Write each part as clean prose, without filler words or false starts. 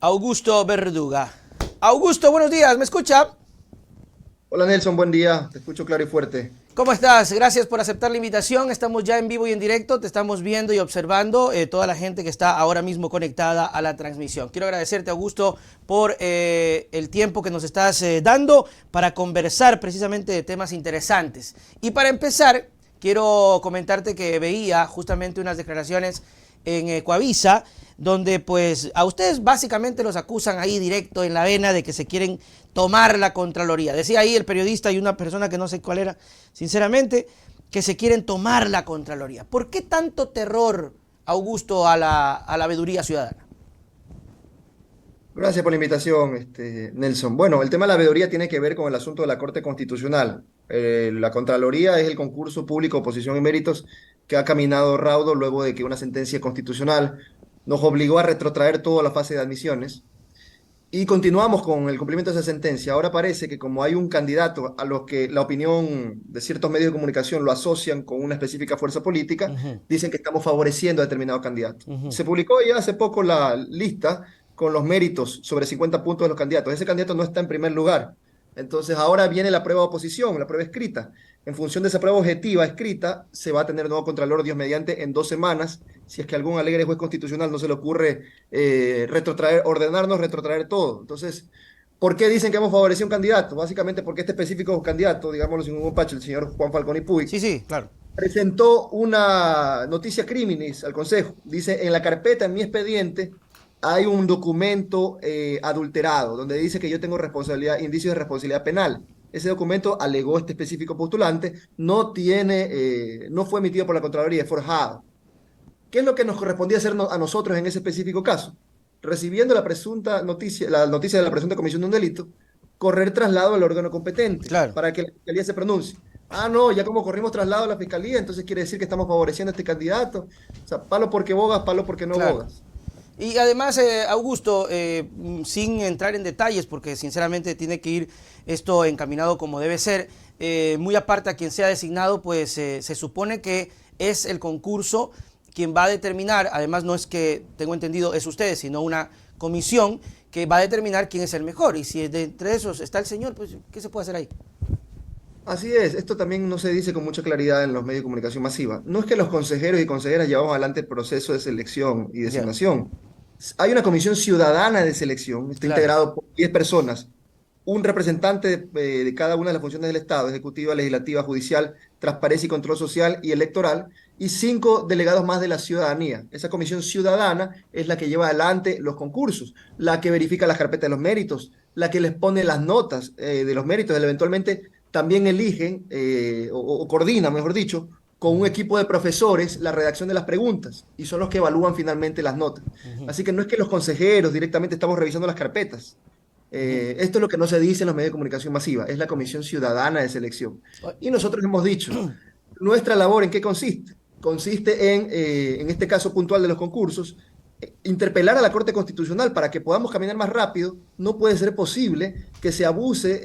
Augusto Verduga. Augusto, buenos días, ¿me escucha? Hola Nelson, buen día, te escucho claro y fuerte. ¿Cómo estás? Gracias por aceptar la invitación. Estamos ya en vivo y en directo, te estamos viendo y observando toda la gente que está ahora mismo conectada a la transmisión. Quiero agradecerte, Augusto, por el tiempo que nos estás dando para conversar precisamente de temas interesantes. Y para empezar, quiero comentarte que veía justamente unas declaraciones en Coavisa, donde pues a ustedes básicamente los acusan ahí directo en la vena de que se quieren tomar la Contraloría. Decía ahí el periodista y una persona que no sé cuál era, sinceramente, que se quieren tomar la Contraloría. ¿Por qué tanto terror, Augusto, a la veeduría ciudadana? Gracias por la invitación, Nelson. Bueno, el tema de la veeduría tiene que ver con el asunto de la Corte Constitucional. La Contraloría es el concurso público oposición y méritos que ha caminado raudo luego de que una sentencia constitucional nos obligó a retrotraer toda la fase de admisiones. Y continuamos con el cumplimiento de esa sentencia. Ahora parece que como hay un candidato a los que la opinión de ciertos medios de comunicación lo asocian con una específica fuerza política, Ujú, dicen que estamos favoreciendo a determinado candidato. ujú. Se publicó ya hace poco la lista con los méritos sobre 50 puntos de los candidatos. Ese candidato no está en primer lugar. Entonces ahora viene la prueba de oposición, la prueba escrita. En función de esa prueba objetiva escrita, se va a tener nuevo contralor Dios mediante en 2 semanas, si es que algún alegre juez constitucional no se le ocurre retrotraer, ordenarnos retrotraer todo. Entonces, ¿por qué dicen que hemos favorecido un candidato? Básicamente porque este específico candidato, digámoslo sin ningún pacho, el señor Juan Falcón y Puig, Sí, sí, claro. presentó una noticia criminis al Consejo. Dice, en la carpeta, en mi expediente, hay un documento adulterado, donde dice que yo tengo responsabilidad, indicios de responsabilidad penal. Ese documento, alegó este específico postulante, no fue emitido por la Contraloría, es forjado. ¿Qué es lo que nos correspondía hacer a nosotros en ese específico caso? Recibiendo la noticia de la presunta comisión de un delito, correr traslado al órgano competente Claro. para que la fiscalía se pronuncie. Ah, no, ya como corrimos traslado a la fiscalía, entonces quiere decir que estamos favoreciendo a este candidato. O sea, palo porque bogas, palo porque no Claro. bogas. Y además, Augusto, sin entrar en detalles, porque sinceramente tiene que ir esto encaminado como debe ser, muy aparte a quien sea designado, pues se supone que es el concurso quien va a determinar, además no es que, tengo entendido, es ustedes, sino una comisión que va a determinar quién es el mejor. Y si de entre esos está el señor, pues, ¿qué se puede hacer ahí? Así es, esto también no se dice con mucha claridad en los medios de comunicación masiva. No es que los consejeros y consejeras llevamos adelante el proceso de selección y Ya, designación. Hay una comisión ciudadana de selección, está claro. integrado por 10 personas, un representante de cada una de las funciones del Estado, ejecutiva, legislativa, judicial, transparencia y control social y electoral, y 5 delegados más de la ciudadanía. Esa comisión ciudadana es la que lleva adelante los concursos, la que verifica las carpetas de los méritos, la que les pone las notas de los méritos, eventualmente también eligen o coordina, mejor dicho, con un Ujú, equipo de profesores la redacción de las preguntas y son los que evalúan finalmente las notas. ujú, Así que no es que los consejeros directamente estamos revisando las carpetas. ujú. Esto es lo que no se dice en los medios de comunicación masiva, es la Comisión Ciudadana de Selección. Y nosotros hemos dicho, nuestra labor ¿en qué consiste? Consiste en este caso puntual de los concursos, interpelar a la Corte Constitucional para que podamos caminar más rápido. No puede ser posible que se abuse,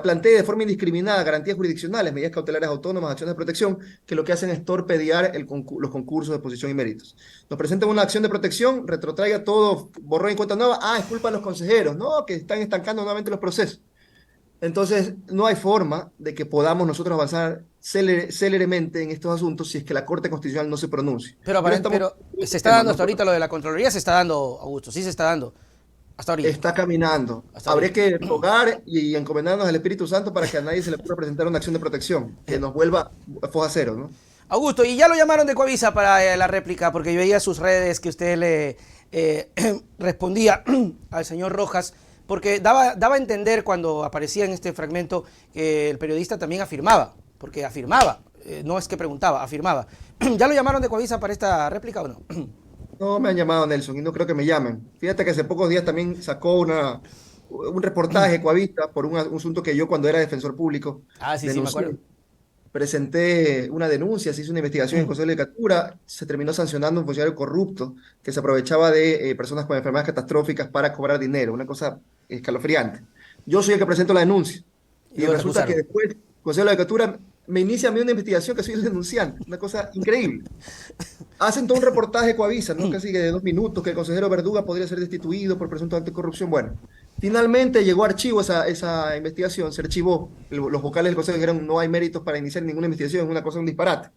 plantee de forma indiscriminada garantías jurisdiccionales, medidas cautelares autónomas, acciones de protección, que lo que hacen es torpedear los concursos de posición y méritos. Nos presentan una acción de protección, retrotraiga todo, borrón y cuenta nueva. Ah, es culpa de los consejeros, no, que están estancando nuevamente los procesos. Entonces, no hay forma de que podamos nosotros avanzar céleremente en estos asuntos si es que la Corte Constitucional no se pronuncie. Pero estamos Pero en se este está tema, dando ¿no? hasta ahorita lo de la Contraloría, se está dando, Augusto, sí se está dando, hasta ahorita, Está caminando. hasta Habría ahorita. que rogar y encomendarnos al Espíritu Santo para que a nadie se le pueda presentar una acción de protección que nos vuelva a foja cero, ¿no? Augusto, y ya lo llamaron de Coavisa para la réplica, porque yo veía sus redes que usted le respondía al señor Rojas, porque daba a entender cuando aparecía en este fragmento que el periodista también afirmaba, porque afirmaba, no es que preguntaba, afirmaba. ¿Ya lo llamaron de Coavisa para esta réplica o no? No me han llamado, Nelson, y no creo que me llamen. Fíjate que hace pocos días también sacó un reportaje Coavista por un asunto que yo cuando era defensor público Ah, sí, sí, me acuerdo. denuncié. Presenté una denuncia, se hizo una investigación en Consejo de Judicatura, se terminó sancionando a un funcionario corrupto que se aprovechaba de personas con enfermedades catastróficas para cobrar dinero, una cosa escalofriante. Yo soy el que presento la denuncia Y y lo resulta que recusaron. después Consejo de la Judicatura me inicia a mí una investigación que soy el denunciante, una cosa increíble. Hacen todo un reportaje Coavisa, ¿no? Casi que de 2 minutos, que el consejero Verduga podría ser destituido por presunto acto de corrupción. Bueno, finalmente llegó a archivo esa investigación, se archivó. Los vocales del consejo dijeron no hay méritos para iniciar ninguna investigación, es una cosa, un disparate.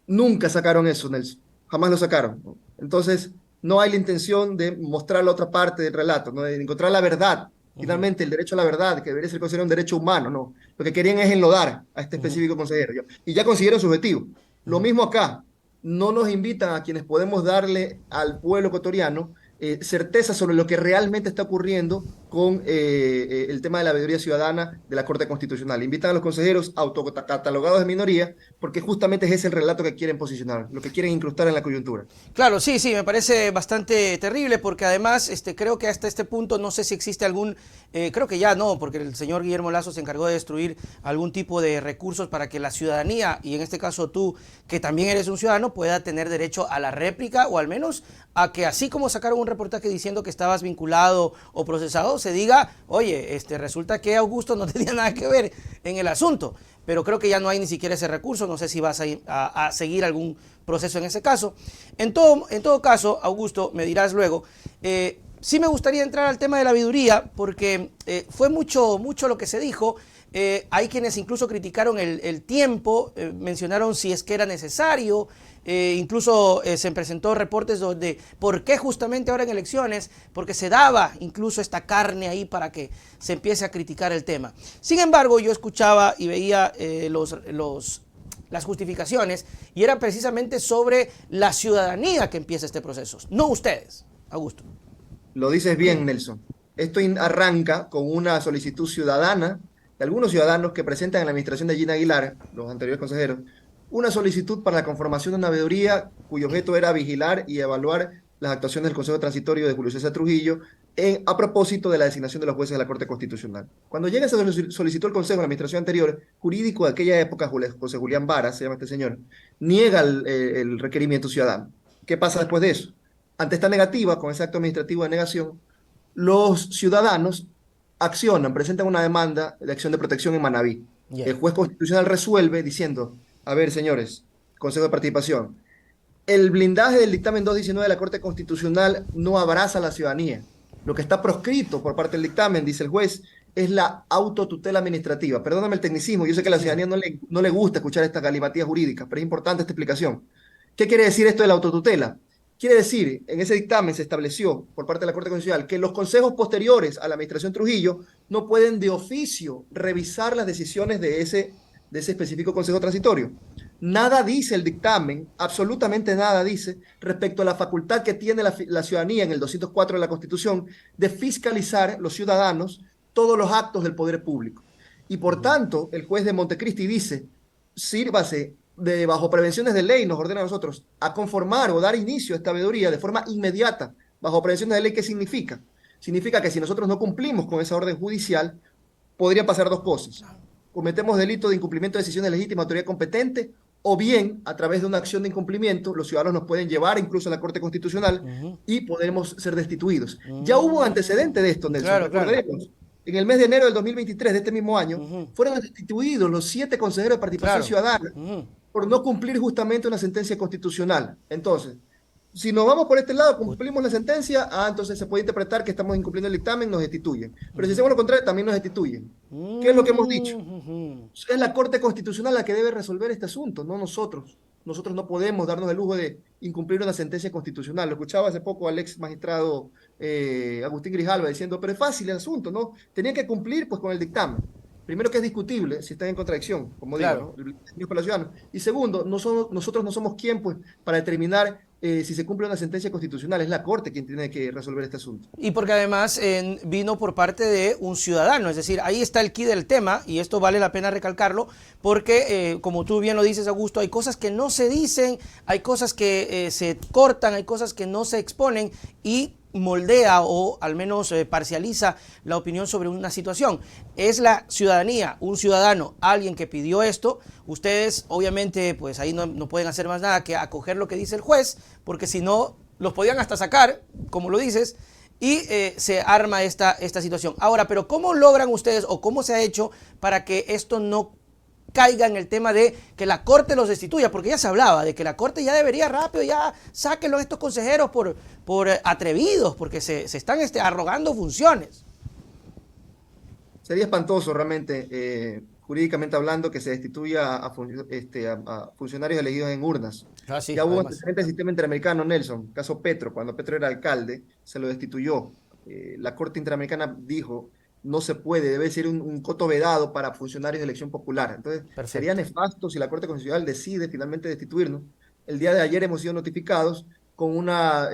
Nunca sacaron eso, Nelson, jamás lo sacaron, ¿no? Entonces, no hay la intención de mostrar la otra parte del relato, ¿no? De encontrar la verdad. Finalmente, el derecho a la verdad, que debería ser considerado un derecho humano, ¿no? Lo que querían es enlodar a este específico consejero. Y ya consiguieron su objetivo. Lo mismo acá. No nos invitan a quienes podemos darle al pueblo ecuatoriano certeza sobre lo que realmente está ocurriendo con el tema de la veeduría ciudadana de la Corte Constitucional. Invitan a los consejeros autocatalogados de minoría porque justamente es ese el relato que quieren posicionar, lo que quieren incrustar en la coyuntura. Claro, sí, sí, me parece bastante terrible porque además creo que hasta este punto no sé si existe algún, creo que ya no, porque el señor Guillermo Lasso se encargó de destruir algún tipo de recursos para que la ciudadanía, y en este caso tú, que también eres un ciudadano, pueda tener derecho a la réplica o al menos a que así como sacaron un reportaje diciendo que estabas vinculado o procesado, se diga, oye, resulta que Augusto no tenía nada que ver en el asunto. Pero creo que ya no hay ni siquiera ese recurso, no sé si vas a seguir algún proceso en ese caso. En todo caso, Augusto, me dirás luego, sí me gustaría entrar al tema de la veeduría, porque fue mucho lo que se dijo. Hay quienes incluso criticaron el tiempo, mencionaron si es que era necesario, incluso se presentó reportes donde por qué justamente ahora en elecciones, porque se daba incluso esta carne ahí para que se empiece a criticar el tema. Sin embargo, yo escuchaba y veía las justificaciones y era precisamente sobre la ciudadanía que empieza este proceso, no ustedes, Augusto. Lo dices bien, Nelson. Esto arranca con una solicitud ciudadana de algunos ciudadanos que presentan en la administración de Gina Aguilar, los anteriores consejeros, una solicitud para la conformación de una veeduría cuyo objeto era vigilar y evaluar las actuaciones del Consejo Transitorio de Julio César Trujillo a propósito de la designación de los jueces de la Corte Constitucional. Cuando llega esa solicitud al Consejo en la administración anterior, jurídico de aquella época, José Julián Vara, se llama este señor, niega el requerimiento ciudadano. ¿Qué pasa después de eso? Ante esta negativa, con ese acto administrativo de negación, los ciudadanos accionan, presentan una demanda de acción de protección en Manabí. El juez constitucional resuelve diciendo, a ver, señores, Consejo de Participación, el blindaje del dictamen 219 de la Corte Constitucional no abraza a la ciudadanía. Lo que está proscrito por parte del dictamen, dice el juez, es la autotutela administrativa. Perdóname el tecnicismo, yo sé que a la ciudadanía no le gusta escuchar esta galimatía jurídica, pero es importante esta explicación. ¿Qué quiere decir esto de la autotutela? Quiere decir, en ese dictamen se estableció por parte de la Corte Constitucional que los consejos posteriores a la administración Trujillo no pueden de oficio revisar las decisiones de ese específico consejo transitorio. Nada dice el dictamen, absolutamente nada dice respecto a la facultad que tiene la ciudadanía en el 204 de la Constitución de fiscalizar los ciudadanos todos los actos del poder público. Y por tanto, el juez de Montecristi dice, sírvase bajo prevenciones de ley, nos ordena a nosotros a conformar o dar inicio a esta veeduría de forma inmediata, bajo prevenciones de ley. ¿Qué significa? Significa que si nosotros no cumplimos con esa orden judicial, podría pasar dos cosas. Cometemos delito de incumplimiento de decisiones legítimas de autoridad competente, o bien, a través de una acción de incumplimiento, los ciudadanos nos pueden llevar incluso a la Corte Constitucional y podemos ser destituidos. Ya hubo antecedente de esto, Nelson. Claro, claro. En el mes de enero del 2023, de este mismo año, fueron destituidos los 7 consejeros de participación ciudadana por no cumplir justamente una sentencia constitucional. Entonces, si nos vamos por este lado, cumplimos la sentencia, entonces se puede interpretar que estamos incumpliendo el dictamen, nos destituyen. Pero si hacemos lo contrario, también nos destituyen. ¿Qué es lo que hemos dicho? Es la Corte Constitucional la que debe resolver este asunto, no nosotros. Nosotros no podemos darnos el lujo de incumplir una sentencia constitucional. Lo escuchaba hace poco al ex magistrado Agustín Grijalva diciendo, pero es fácil el asunto, ¿no? Tenían que cumplir pues con el dictamen. Primero, que es discutible si están en contradicción, como digo, ¿no? El para los ciudadanos. Y segundo, nosotros no somos quien pues, para determinar si se cumple una sentencia constitucional. Es la Corte quien tiene que resolver este asunto. Y porque además vino por parte de un ciudadano, es decir, ahí está el quid del tema, y esto vale la pena recalcarlo, porque como tú bien lo dices, Augusto, hay cosas que no se dicen, hay cosas que se cortan, hay cosas que no se exponen, y moldea o al menos parcializa la opinión sobre una situación. Es la ciudadanía, un ciudadano, alguien que pidió esto. Ustedes obviamente pues ahí no pueden hacer más nada que acoger lo que dice el juez, porque si no los podían hasta sacar, como lo dices, y se arma esta situación. Ahora, pero ¿cómo logran ustedes o cómo se ha hecho para que esto no caiga en el tema de que la Corte los destituya, porque ya se hablaba de que la Corte ya debería rápido, ya sáquenlo a estos consejeros por atrevidos, porque se están arrogando funciones. Sería espantoso realmente, jurídicamente hablando, que se destituya a funcionarios elegidos en urnas. Ah, sí, Ya hubo además. antecedentes del sistema interamericano, Nelson, caso Petro, cuando Petro era alcalde, se lo destituyó. La Corte Interamericana dijo, no se puede, debe ser un coto vedado para funcionarios de elección popular. Entonces, sería Perfecto. nefasto si la Corte Constitucional decide finalmente destituirnos. El día de ayer hemos sido notificados con una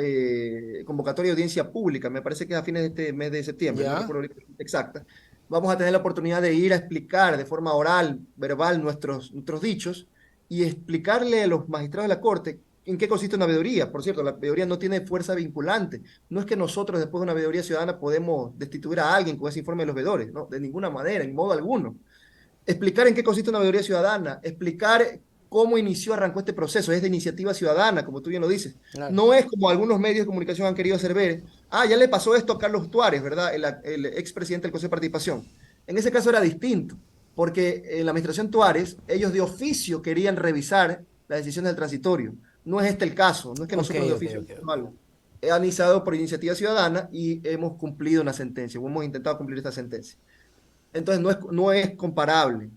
convocatoria de audiencia pública, me parece que es a fines de este mes de septiembre, no Ya. recuerdo la fecha exacta. Vamos a tener la oportunidad de ir a explicar de forma oral, verbal, nuestros dichos y explicarle a los magistrados de la Corte en qué consiste una veeduría. Por cierto, la veeduría no tiene fuerza vinculante. No es que nosotros, después de una veeduría ciudadana, podemos destituir a alguien con ese informe de los veedores, no, de ninguna manera, en modo alguno. Explicar en qué consiste una veeduría ciudadana, explicar cómo arrancó este proceso, es de iniciativa ciudadana, como tú bien lo dices. Claro. No es como algunos medios de comunicación han querido hacer ver, ya le pasó esto a Carlos Tuárez, ¿verdad? El expresidente del Consejo de Participación. En ese caso era distinto, porque en la administración Tuárez, ellos de oficio querían revisar las decisiones del transitorio. No es este el caso, no es que Ok, nosotros de ok, oficio ok. hemos algo. He iniciado por iniciativa ciudadana y hemos cumplido una sentencia, o hemos intentado cumplir esta sentencia. Entonces no es comparable.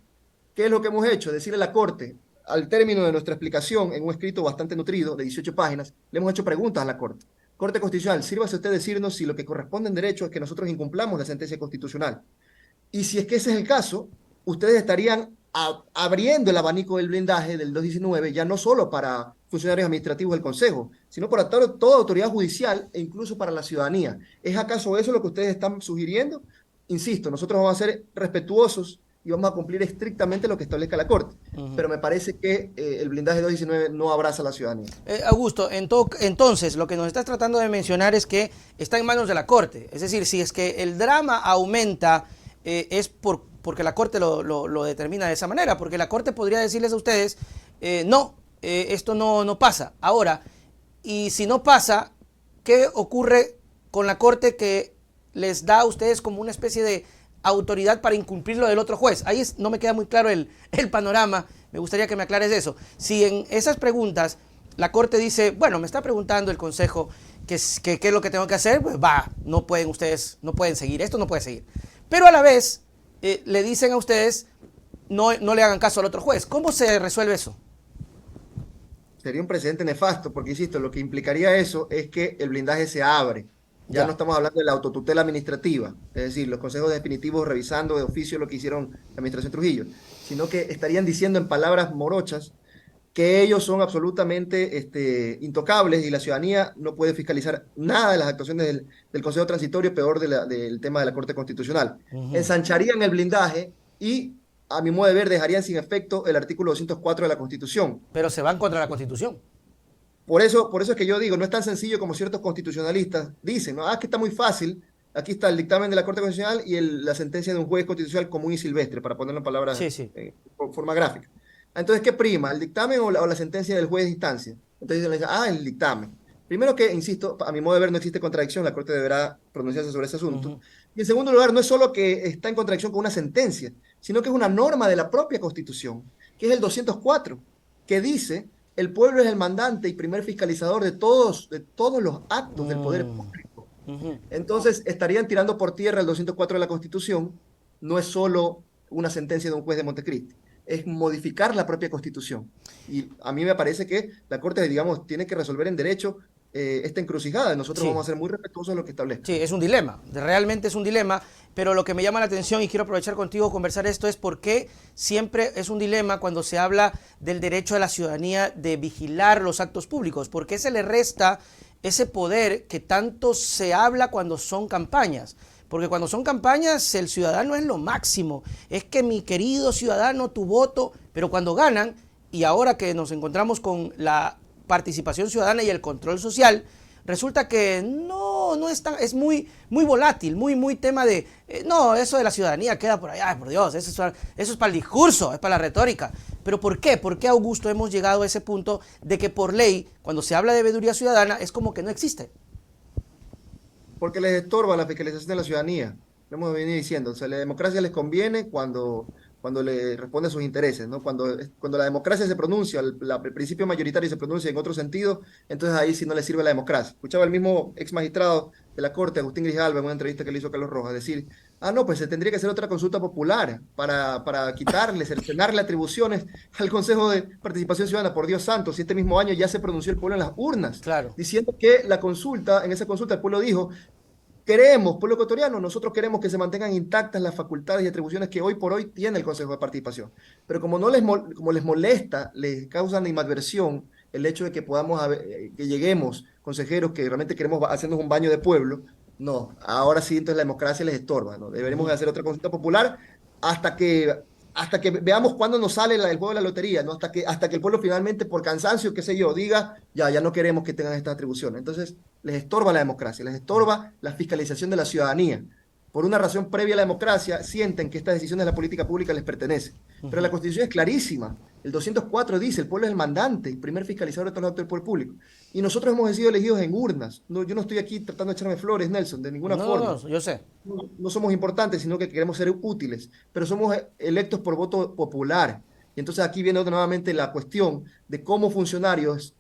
¿Qué es lo que hemos hecho? Decirle a la Corte, al término de nuestra explicación, en un escrito bastante nutrido, de 18 páginas, le hemos hecho preguntas a la Corte. Corte Constitucional, sírvase usted decirnos si lo que corresponde en derecho es que nosotros incumplamos la sentencia constitucional. Y si es que ese es el caso, ustedes estarían abriendo el abanico del blindaje del 219, ya no solo para funcionarios administrativos del Consejo, sino para toda autoridad judicial e incluso para la ciudadanía. ¿Es acaso eso lo que ustedes están sugiriendo? Insisto, nosotros vamos a ser respetuosos y vamos a cumplir estrictamente lo que establezca la Corte. Pero me parece que el blindaje 219 no abraza a la ciudadanía. Augusto, entonces lo que nos estás tratando de mencionar es que está en manos de la Corte. Es decir, si es que el drama aumenta, es porque la Corte lo determina de esa manera, porque la Corte podría decirles a ustedes, no, esto no pasa. Ahora, y si no pasa, ¿qué ocurre con la Corte que les da a ustedes como una especie de autoridad para incumplir lo del otro juez? Ahí no me queda muy claro el panorama, me gustaría que me aclares eso. Si en esas preguntas la Corte dice, bueno, me está preguntando el Consejo qué es lo que tengo que hacer, pues no pueden ustedes, no pueden seguir, esto no puede seguir. Pero a la vez le dicen a ustedes, no le hagan caso al otro juez. ¿Cómo se resuelve eso? Sería un precedente nefasto, porque insisto, lo que implicaría eso es que el blindaje se abre. Ya no estamos hablando de la autotutela administrativa, es decir, los consejos definitivos revisando de oficio lo que hicieron la administración Trujillo, sino que estarían diciendo en palabras morochas que ellos son absolutamente intocables y la ciudadanía no puede fiscalizar nada de las actuaciones del Consejo Transitorio, peor del tema de la Corte Constitucional. Ensancharían el blindaje y, a mi modo de ver, dejarían sin efecto el artículo 204 de la Constitución. Pero se van contra la Constitución. Por eso es que yo digo, no es tan sencillo como ciertos constitucionalistas dicen, ¿no? Que está muy fácil, aquí está el dictamen de la Corte Constitucional y la sentencia de un juez constitucional común y silvestre, para ponerlo en palabras Sí. por forma gráfica. Entonces, ¿qué prima? ¿El dictamen o la sentencia del juez de instancia? Entonces dicen, el dictamen. Primero que, insisto, a mi modo de ver no existe contradicción, la Corte deberá pronunciarse sobre ese asunto. Y en segundo lugar, no es solo que está en contradicción con una sentencia, sino que es una norma de la propia Constitución, que es el 204, que dice, el pueblo es el mandante y primer fiscalizador de todos los actos del poder público. Entonces, estarían tirando por tierra el 204 de la Constitución, no es solo una sentencia de un juez de Montecristi, es modificar la propia Constitución. Y a mí me parece que la Corte, digamos, tiene que resolver en derecho esta encrucijada. Nosotros vamos a ser muy respetuosos de lo que establezca. Sí, es un dilema, realmente es un dilema, pero lo que me llama la atención y quiero aprovechar contigo conversar esto es por qué siempre es un dilema cuando se habla del derecho de la ciudadanía de vigilar los actos públicos, por qué se le resta ese poder que tanto se habla cuando son campañas. Porque cuando son campañas el ciudadano es lo máximo, es que mi querido ciudadano, tu voto, pero cuando ganan, y ahora que nos encontramos con la participación ciudadana y el control social, resulta que no es tan, es muy volátil, muy tema de, no, eso de la ciudadanía queda por allá, por Dios, eso es para el discurso, es para la retórica. ¿Pero por qué? ¿Por qué, Augusto, hemos llegado a ese punto de que por ley, cuando se habla de veeduría ciudadana, es como que no existe? Porque les estorba la fiscalización de la ciudadanía. Lo hemos venido diciendo. O sea, la democracia les conviene cuando cuando le responde a sus intereses, ¿no? Cuando la democracia se pronuncia, el principio mayoritario se pronuncia en otro sentido, entonces ahí sí no le sirve la democracia. Escuchaba el mismo ex magistrado de la Corte, Agustín Grijalva, en una entrevista que le hizo Carlos Rojas, decir, no, pues se tendría que hacer otra consulta popular para quitarle, cercenarle atribuciones al Consejo de Participación Ciudadana. Por Dios santo, si este mismo año ya se pronunció el pueblo en las urnas, Claro. diciendo que en esa consulta el pueblo dijo, queremos, pueblo ecuatoriano, nosotros queremos que se mantengan intactas las facultades y atribuciones que hoy por hoy tiene el Consejo de Participación. Pero como les molesta, les causa animadversión el hecho de que que lleguemos consejeros que realmente queremos hacernos un baño de pueblo, no, ahora sí entonces la democracia les estorba, ¿no? Deberemos hacer otra consulta popular hasta que, hasta que veamos cuándo nos sale el juego de la lotería, ¿no? Hasta que el pueblo finalmente, por cansancio, qué sé yo, diga, ya no queremos que tengan estas atribuciones. Entonces, les estorba la democracia, les estorba la fiscalización de la ciudadanía. Por una razón previa a la democracia, sienten que estas decisiones de la política pública les pertenecen. Pero la Constitución es clarísima. El 204 dice, el pueblo es el mandante, el primer fiscalizador de todos los actos del poder público. Y nosotros hemos sido elegidos en urnas. No, yo no estoy aquí tratando de echarme flores, Nelson, de ninguna forma. No, yo sé. No somos importantes, sino que queremos ser útiles. Pero somos electos por voto popular. Y entonces aquí viene nuevamente la cuestión de cómo funcionarios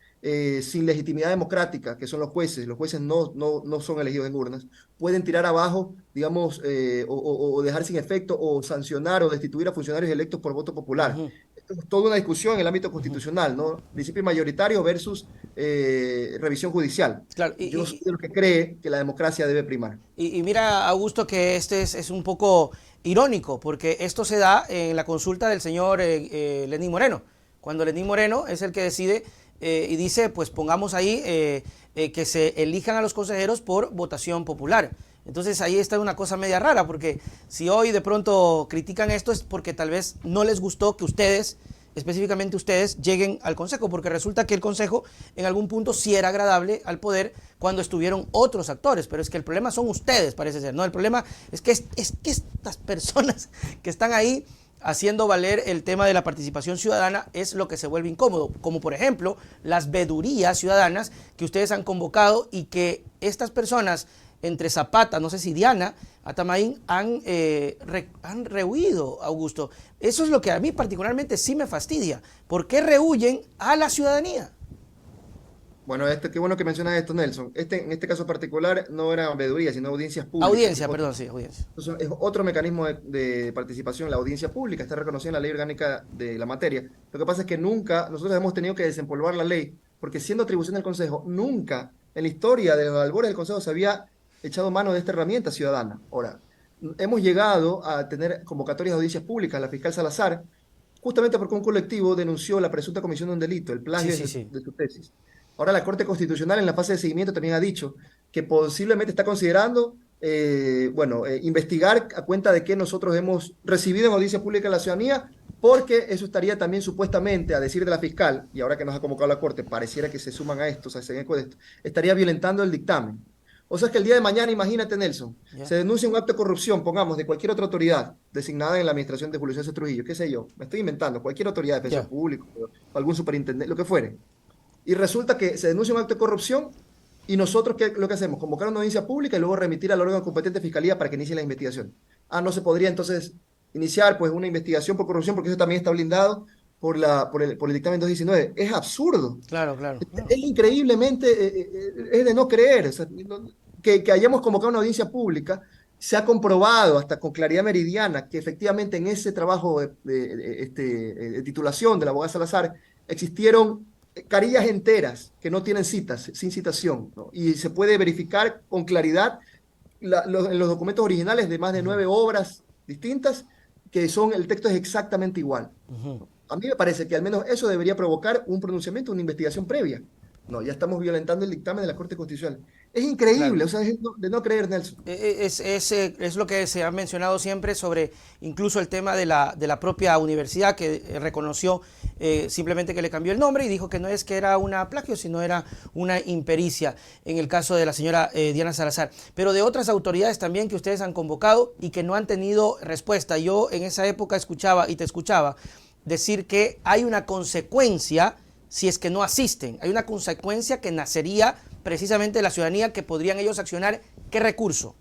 sin legitimidad democrática, que son los jueces no son elegidos en urnas, pueden tirar abajo, digamos, o dejar sin efecto, o sancionar o destituir a funcionarios electos por voto popular. Esto es toda una discusión en el ámbito constitucional, ¿no? Principio mayoritario versus revisión judicial. Claro, Yo soy de los que cree que la democracia debe primar. Y mira, Augusto, que este es un poco irónico, porque esto se da en la consulta del señor Lenín Moreno, cuando Lenín Moreno es el que decide y dice, pues pongamos ahí que se elijan a los consejeros por votación popular. Entonces ahí está una cosa media rara, porque si hoy de pronto critican esto es porque tal vez no les gustó que ustedes, específicamente ustedes, lleguen al Consejo, porque resulta que el Consejo en algún punto sí era agradable al poder cuando estuvieron otros actores, pero es que el problema son ustedes, parece ser, ¿no? El problema es que estas personas que están ahí haciendo valer el tema de la participación ciudadana es lo que se vuelve incómodo, como por ejemplo las vedurías ciudadanas que ustedes han convocado y que estas personas entre Zapata, no sé si Diana, Atamaín, han rehuido, Augusto. Eso es lo que a mí particularmente sí me fastidia. ¿Por qué rehuyen a la ciudadanía? Bueno, qué bueno que mencionas esto, Nelson. En este caso particular no era veeduría, sino audiencias públicas. Audiencia, perdón, sí, audiencia. Es otro mecanismo de participación, la audiencia pública, está reconocida en la ley orgánica de la materia. Lo que pasa es que nunca, nosotros hemos tenido que desempolvar la ley, porque siendo atribución del Consejo, nunca en la historia de los albores del Consejo se había echado mano de esta herramienta ciudadana. Ahora, hemos llegado a tener convocatorias de audiencias públicas, la fiscal Salazar, justamente porque un colectivo denunció la presunta comisión de un delito, el plagio de su tesis. Ahora la Corte Constitucional en la fase de seguimiento también ha dicho que posiblemente está considerando investigar a cuenta de que nosotros hemos recibido en audiencia pública a la ciudadanía, porque eso estaría también supuestamente, a decir de la fiscal, y ahora que nos ha convocado la Corte, pareciera que se suman a esto, o sea, se eco de esto, estaría violentando el dictamen. O sea, que el día de mañana, imagínate, Nelson, se denuncia un acto de corrupción, pongamos, de cualquier otra autoridad designada en la administración de Julio César Trujillo, qué sé yo, me estoy inventando, cualquier autoridad de defensor público, o algún superintendente, lo que fuere. Y resulta que se denuncia un acto de corrupción y nosotros, lo que hacemos? Convocar una audiencia pública y luego remitir al órgano competente de fiscalía para que inicie la investigación. No se podría entonces iniciar pues una investigación por corrupción porque eso también está blindado por el dictamen 219. Es absurdo. Claro. Es increíblemente, es de no creer. O sea, que hayamos convocado una audiencia pública, se ha comprobado hasta con claridad meridiana que efectivamente en ese trabajo de titulación de la abogada Salazar existieron carillas enteras que no tienen citas, sin citación, ¿no? Y se puede verificar con claridad en los documentos originales de más de 9 obras distintas, que el texto es exactamente igual. A mí me parece que al menos eso debería provocar un pronunciamiento, una investigación previa. No, ya estamos violentando el dictamen de la Corte Constitucional. Es increíble, o sea, es de no creer, Nelson. Es lo que se ha mencionado siempre sobre incluso el tema de la propia universidad que reconoció simplemente que le cambió el nombre y dijo que no es que era una plagio, sino era una impericia en el caso de la señora Diana Salazar. Pero de otras autoridades también que ustedes han convocado y que no han tenido respuesta. Yo en esa época escuchaba decir que hay una consecuencia si es que no asisten. Hay una consecuencia que nacería precisamente de la ciudadanía, que podrían ellos accionar. ¿Qué recurso?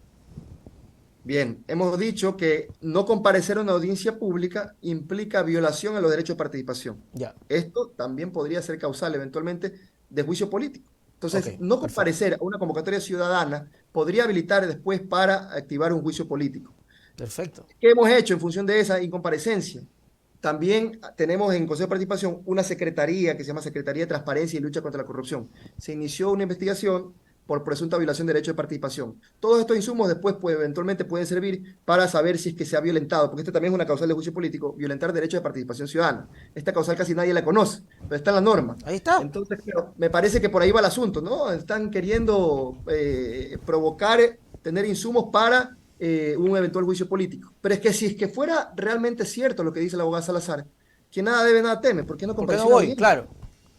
Bien, hemos dicho que no comparecer a una audiencia pública implica violación a los derechos de participación. Ya, Esto también podría ser causal eventualmente de juicio político. ok, Entonces, no perfecto, comparecer a una convocatoria ciudadana podría habilitar después para activar un juicio político. perfecto. ¿Qué hemos hecho en función de esa incomparecencia? También tenemos en Consejo de Participación una secretaría que se llama Secretaría de Transparencia y Lucha contra la Corrupción. Se inició una investigación por presunta violación de derecho de participación. Todos estos insumos después eventualmente pueden servir para saber si es que se ha violentado, porque este también es una causal de juicio político, violentar derecho de participación ciudadana. Esta causal casi nadie la conoce, pero está en la norma. Ahí está. Entonces, claro, me parece que por ahí va el asunto, ¿no? Están queriendo provocar, tener insumos para un eventual juicio político. Pero es que si es que fuera realmente cierto lo que dice la abogada Salazar, que nada debe, nada teme, ¿por qué no ¿Por qué no compareció a la voy? audiencia? Claro.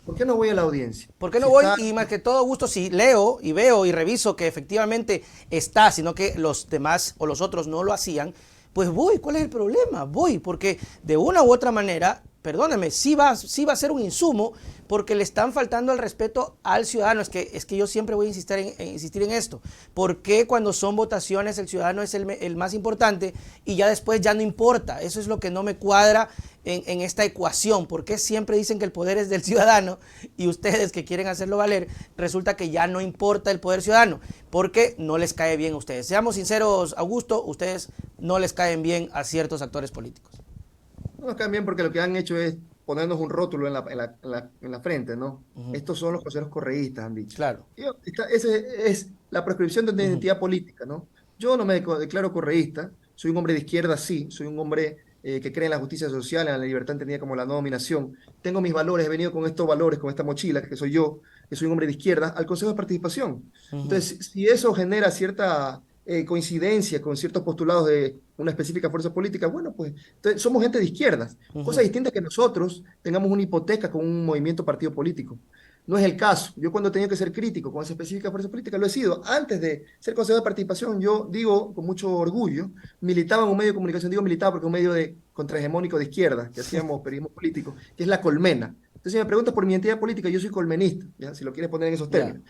¿Por qué no voy a la audiencia? ¿Por qué no Si voy? está, Y más que todo gusto, si leo y veo y reviso que efectivamente está, sino que los demás o los otros no lo hacían, pues voy. ¿Cuál es el problema? Voy, porque de una u otra manera, perdóneme, sí va a ser un insumo porque le están faltando el respeto al ciudadano. Es que yo siempre voy a insistir en esto. ¿Por qué cuando son votaciones el ciudadano es el más importante y ya después ya no importa? Eso es lo que no me cuadra en esta ecuación. ¿Por qué siempre dicen que el poder es del ciudadano y ustedes que quieren hacerlo valer, resulta que ya no importa el poder ciudadano? Porque no les cae bien a ustedes. Seamos sinceros, Augusto, ustedes no les caen bien a ciertos actores políticos. no nos caen bien porque lo que han hecho es ponernos un rótulo en la frente, ¿no? Estos son los consejeros correístas, han dicho. Claro. Esa es la prescripción de una identidad política, ¿no? Yo no me declaro correísta, soy un hombre de izquierda, sí, soy un hombre que cree en la justicia social, en la libertad entendida como la no dominación. Tengo mis valores, he venido con estos valores, con esta mochila, que soy yo, que soy un hombre de izquierda, al Consejo de Participación. Entonces, si eso genera cierta coincidencia con ciertos postulados de una específica fuerza política, bueno, pues entonces, somos gente de izquierdas. Cosa distinta que nosotros tengamos una hipoteca con un movimiento partido político. No es el caso. Yo cuando he tenido que ser crítico con esa específica fuerza política lo he sido. Antes de ser consejero de participación, yo digo con mucho orgullo, militaba en un medio de comunicación, digo militaba porque es un medio de contrahegemónico de izquierda, que hacíamos periodismo político, que es La Colmena. Entonces, si me preguntas por mi identidad política, yo soy colmenista, ¿ya? Si lo quieres poner en esos Ya. términos.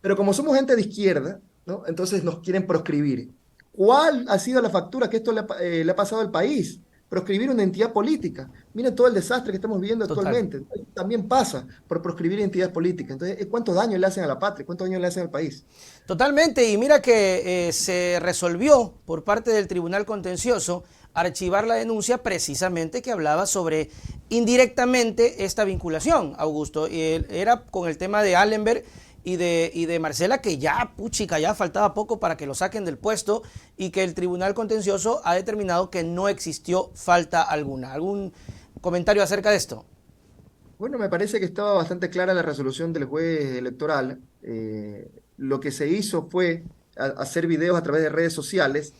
Pero como somos gente de izquierda, ¿no? Entonces nos quieren proscribir. ¿Cuál ha sido la factura que esto le ha pasado al país? Proscribir una entidad política. Miren todo el desastre que estamos viviendo Total. actualmente. También pasa por proscribir entidades políticas. Entonces, ¿cuánto daño le hacen a la patria? ¿Cuánto daño le hacen al país? Totalmente, y mira que se resolvió por parte del Tribunal Contencioso archivar la denuncia precisamente que hablaba sobre indirectamente esta vinculación, Augusto. Y era con el tema de Allenberg y de Marcela, que ya, puchica, ya faltaba poco para que lo saquen del puesto y que el Tribunal Contencioso ha determinado que no existió falta alguna. ¿Algún comentario acerca de esto? Bueno, me parece que estaba bastante clara la resolución del juez electoral. Lo que se hizo fue hacer videos a través de redes sociales.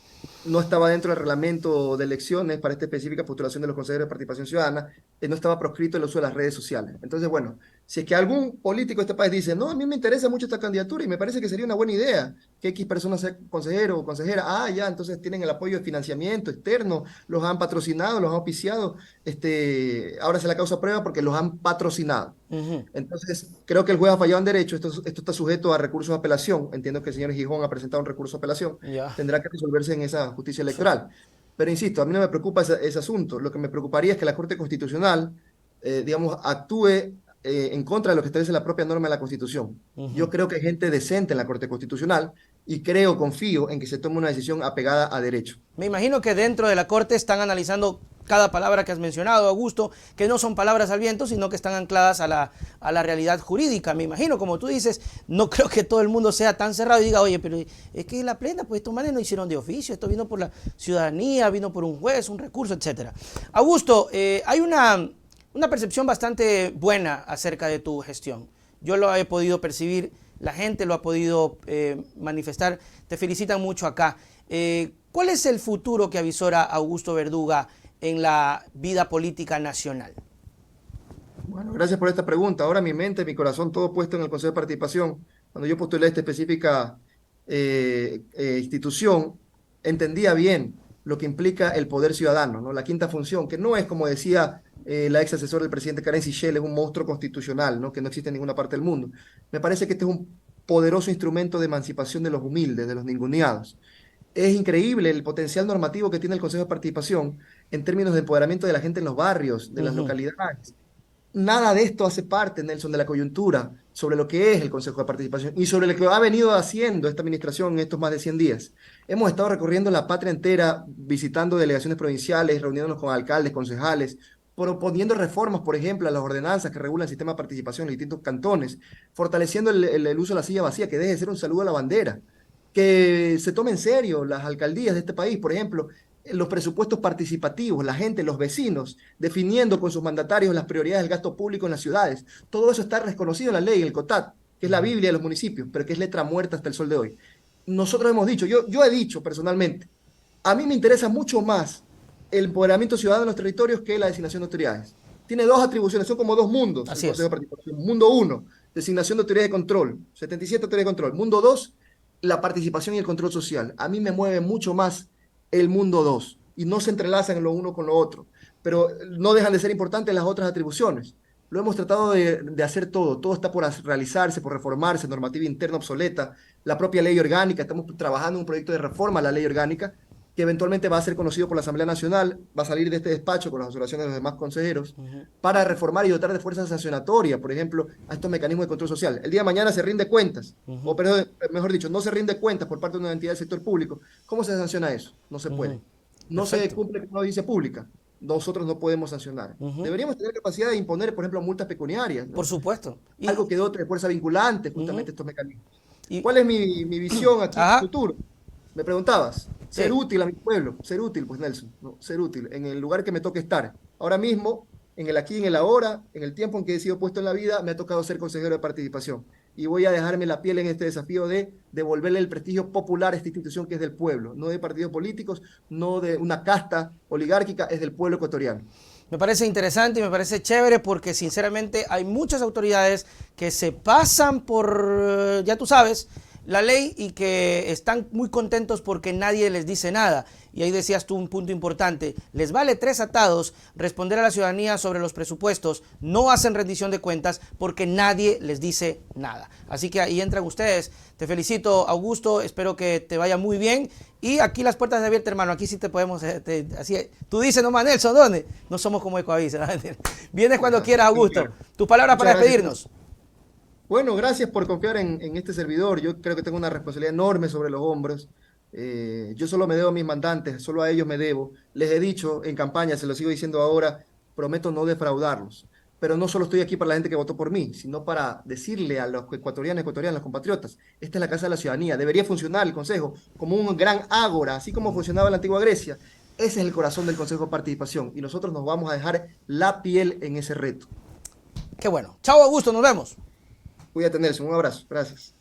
No estaba dentro del reglamento de elecciones para esta específica postulación de los consejeros de participación ciudadana. No estaba proscrito el uso de las redes sociales. Entonces, bueno, si es que algún político de este país dice, no, a mí me interesa mucho esta candidatura y me parece que sería una buena idea que X personas sea consejero o consejera, ya, entonces tienen el apoyo de financiamiento externo, los han patrocinado, los han auspiciado, ahora se la causa prueba porque los han patrocinado. Ujú. Entonces, creo que el juez ha fallado en derecho, esto está sujeto a recursos de apelación, entiendo que el señor Gijón ha presentado un recurso de apelación, Ya. tendrá que resolverse en esa justicia electoral. Pero insisto, a mí no me preocupa ese asunto, lo que me preocuparía es que la Corte Constitucional, digamos, actúe en contra de lo que establece la propia norma de la Constitución. Yo creo que hay gente decente en la Corte Constitucional y creo, confío en que se tome una decisión apegada a derecho. Me imagino que dentro de la Corte están analizando cada palabra que has mencionado, Augusto, que no son palabras al viento, sino que están ancladas a la realidad jurídica. Me imagino, como tú dices, no creo que todo el mundo sea tan cerrado y diga, oye, pero es que la plena, pues estos manes no hicieron de oficio, esto vino por la ciudadanía, vino por un juez, un recurso, etcétera. Augusto, hay una percepción bastante buena acerca de tu gestión. Yo lo he podido percibir, la gente lo ha podido manifestar, te felicitan mucho acá. ¿Cuál es el futuro que avisora Augusto Verduga en la vida política nacional? Bueno, gracias por esta pregunta. Ahora mi mente, mi corazón, todo puesto en el Consejo de Participación. Cuando yo postulé esta específica institución, entendía bien lo que implica el poder ciudadano, ¿no? La quinta función, que no es, como decía la ex asesora del presidente Karen Sichel, es un monstruo constitucional, ¿no? Que no existe en ninguna parte del mundo. Me parece que este es un poderoso instrumento de emancipación de los humildes, de los ninguneados. Es increíble el potencial normativo que tiene el Consejo de Participación en términos de empoderamiento de la gente en los barrios, de las Ujú. localidades. Nada de esto hace parte, Nelson, de la coyuntura sobre lo que es el Consejo de Participación y sobre lo que ha venido haciendo esta administración en estos más de 100 días. Hemos estado recorriendo la patria entera, visitando delegaciones provinciales, reuniéndonos con alcaldes, concejales, proponiendo reformas, por ejemplo, a las ordenanzas que regulan el sistema de participación en distintos cantones, fortaleciendo el uso de la silla vacía, que deje de ser un saludo a la bandera, que se tome en serio las alcaldías de este país, por ejemplo, los presupuestos participativos, la gente, los vecinos, definiendo con sus mandatarios las prioridades del gasto público en las ciudades. Todo eso está reconocido en la ley, en el COTAD, que es la Ujú. Biblia de los municipios, pero que es letra muerta hasta el sol de hoy. Nosotros hemos dicho, yo he dicho personalmente, a mí me interesa mucho más el empoderamiento ciudadano en los territorios que la designación de autoridades. Tiene dos atribuciones, son como dos mundos el Así Consejo es. de Participación. Mundo uno, designación de autoridades de control, 77 autoridades de control. Mundo dos, la participación y el control social. A mí me mueve mucho más el mundo 2 y no se entrelazan lo uno con lo otro, pero no dejan de ser importantes las otras atribuciones. Lo hemos tratado de hacer todo está por realizarse, por reformarse, normativa interna obsoleta, la propia ley orgánica, estamos trabajando en un proyecto de reforma a la ley orgánica que eventualmente va a ser conocido por la Asamblea Nacional, va a salir de este despacho con las observaciones de los demás consejeros, Ujú. para reformar y dotar de fuerza sancionatoria, por ejemplo, a estos mecanismos de control social. El día de mañana se rinde cuentas, o Ujú. mejor dicho, no se rinde cuentas por parte de una entidad del sector público. ¿Cómo se sanciona eso? No se Ujú. puede. No se Perfecto. cumple con una audiencia pública. Nosotros no podemos sancionar. Ujú. Deberíamos tener capacidad de imponer, por ejemplo, multas pecuniarias, Por ¿no? supuesto. Algo que dote de fuerza vinculante Ujú. justamente estos mecanismos. Y, ¿Cuál es mi visión aquí ajá, futuro? Me preguntabas, ser sí. útil a mi pueblo, ser útil, pues Nelson, ¿no? Ser útil en el lugar que me toque estar. Ahora mismo, en el aquí, en el ahora, en el tiempo en que he sido puesto en la vida, me ha tocado ser consejero de participación. Y voy a dejarme la piel en este desafío de devolverle el prestigio popular a esta institución que es del pueblo, no de partidos políticos, no de una casta oligárquica, es del pueblo ecuatoriano. Me parece interesante y me parece chévere porque sinceramente hay muchas autoridades que se pasan por, ya tú sabes, la ley y que están muy contentos porque nadie les dice nada. Y ahí decías tú un punto importante, les vale 3 atados responder a la ciudadanía sobre los presupuestos, no hacen rendición de cuentas porque nadie les dice nada. Así que ahí entran ustedes. Te felicito, Augusto, espero que te vaya muy bien. Y aquí las puertas abiertas, hermano, aquí sí te podemos, así, tú dices nomás, Nelson, ¿dónde? No somos como Ecoavisa. Vienes cuando quieras, Augusto. Tus palabras Muchas para gracias. despedirnos. Bueno, gracias por confiar en este servidor. Yo creo que tengo una responsabilidad enorme sobre los hombros. Yo solo me debo a mis mandantes, solo a ellos me debo. Les he dicho en campaña, se lo sigo diciendo ahora, prometo no defraudarlos. Pero no solo estoy aquí para la gente que votó por mí, sino para decirle a los ecuatorianos, los compatriotas, esta es la casa de la ciudadanía. Debería funcionar el Consejo como un gran ágora, así como funcionaba en la antigua Grecia. Ese es el corazón del Consejo de Participación y nosotros nos vamos a dejar la piel en ese reto. Qué bueno. Chao, Augusto, nos vemos. Cuídate, Nelson. Un abrazo. Gracias.